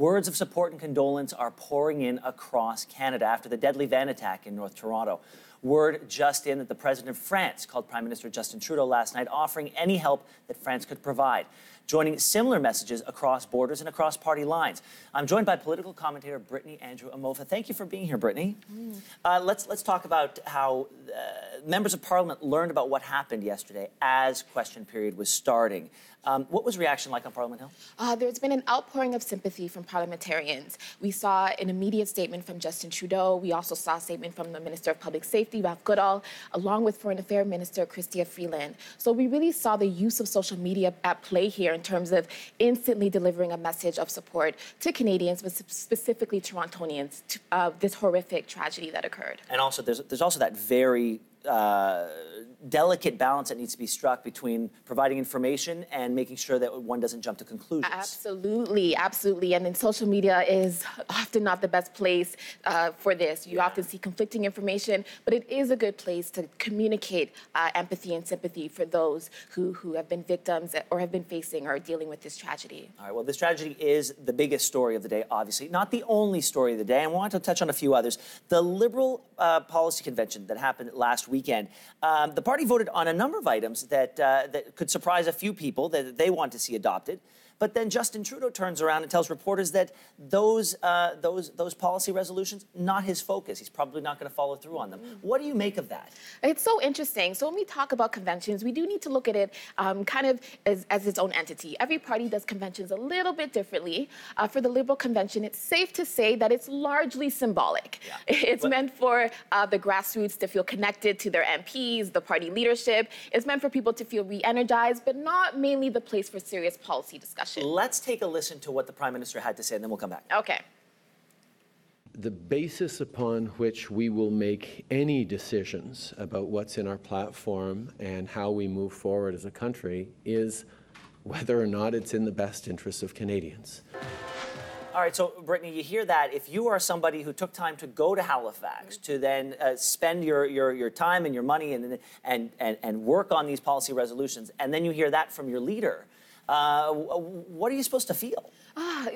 Words of support and condolence are pouring in across Canada after the deadly van attack in North Toronto. Word just in that the President of France called Prime Minister Justin Trudeau last night, offering any help that France could provide, joining similar messages across borders and across party lines. I'm joined by political commentator Brittany Andrew-Amofah. Thank you for being here, Brittany. Let's talk about how members of Parliament learned about what happened yesterday as question period was starting. What was reaction like on Parliament Hill? There's been an outpouring of sympathy from parliamentarians. We saw an immediate statement from Justin Trudeau. We also saw a statement from the Minister of Public Safety, Ralph Goodall, along with Foreign Affairs Minister Chrystia Freeland. So we really saw the use of social media at play here in terms of instantly delivering a message of support to Canadians, but specifically Torontonians, to this horrific tragedy that occurred. And also, there's also that very delicate balance that needs to be struck between providing information and making sure that one doesn't jump to conclusions. Absolutely, absolutely. And then social media is often not the best place for this. You often see conflicting information, but it is a good place to communicate empathy and sympathy for those who have been victims or have been facing or dealing with this tragedy. All right, well, this tragedy is the biggest story of the day, obviously. Not the only story of the day. I want to touch on a few others. The Liberal Policy Convention that happened last weekend, the party voted on a number of items that could surprise a few people that they want to see adopted. But then Justin Trudeau turns around and tells reporters that those policy resolutions, not his focus. He's probably not going to follow through on them. What do you make of that? It's so interesting. So when we talk about conventions, we do need to look at it kind of as its own entity. Every party does conventions a little bit differently. For the Liberal Convention, it's safe to say that it's largely symbolic. Yeah. It's meant for the grassroots to feel connected to their MPs, the party leadership. It's meant for people to feel re-energized, but not mainly the place for serious policy discussion. Let's take a listen to what the Prime Minister had to say, and then we'll come back. Okay. The basis upon which we will make any decisions about what's in our platform and how we move forward as a country is whether or not it's in the best interests of Canadians. All right, so Brittany, you hear that. If you are somebody who took time to go to Halifax to then spend your time and your money and work on these policy resolutions, and then you hear that from your leader, what are you supposed to feel?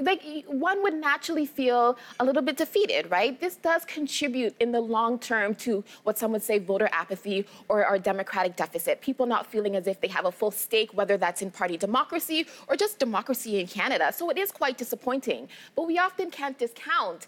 Like, one would naturally feel a little bit defeated, right? This does contribute in the long term to what some would say voter apathy or our democratic deficit. People not feeling as if they have a full stake, whether that's in party democracy or just democracy in Canada. So it is quite disappointing. But we often can't discount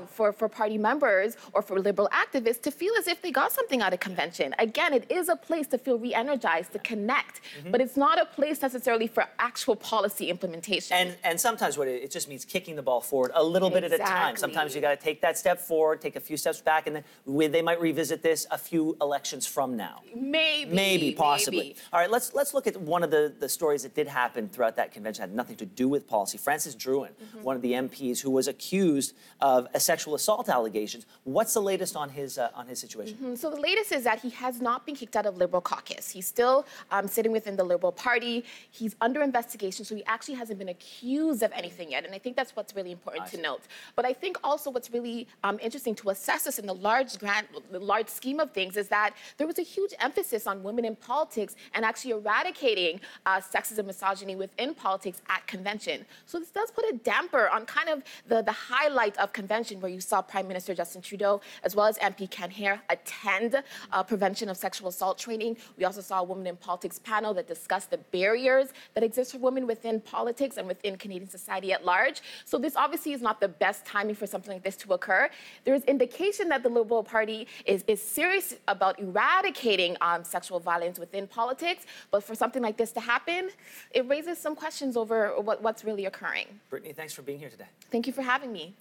for party members or for Liberal activists to feel as if they got something out of convention. Again, it is a place to feel re-energized, to connect, but it's not a place necessarily for actual policy implementation. And sometimes what it just means kicking the ball forward a little bit at a time. Sometimes you got to take that step forward, take a few steps back, and then they might revisit this a few elections from now. Maybe, possibly. Maybe. All right, let's look at one of the stories that did happen throughout that convention. It had nothing to do with policy. Francis Drouin, one of the MPs who was accused of a sexual assault allegations. What's the latest on his situation? So the latest is that he has not been kicked out of Liberal caucus. He's still sitting within the Liberal Party. He's under investigation, so he actually hasn't been accused of anything yet, and I think that's what's really important to note. But I think also what's really interesting to assess this in the large scheme of things is that there was a huge emphasis on women in politics and actually eradicating sexism, misogyny within politics at convention. So this does put a damper on kind of the highlight of convention, where you saw Prime Minister Justin Trudeau as well as MP Ken Hare attend prevention of sexual assault training. We also saw a Women in Politics panel that discussed the barriers that exist for women within politics and within Canadian society at large. So this obviously is not the best timing for something like this to occur. There is indication that the Liberal Party is serious about eradicating sexual violence within politics, but for something like this to happen, it raises some questions over what's really occurring. Brittany, thanks for being here today. Thank you for having me.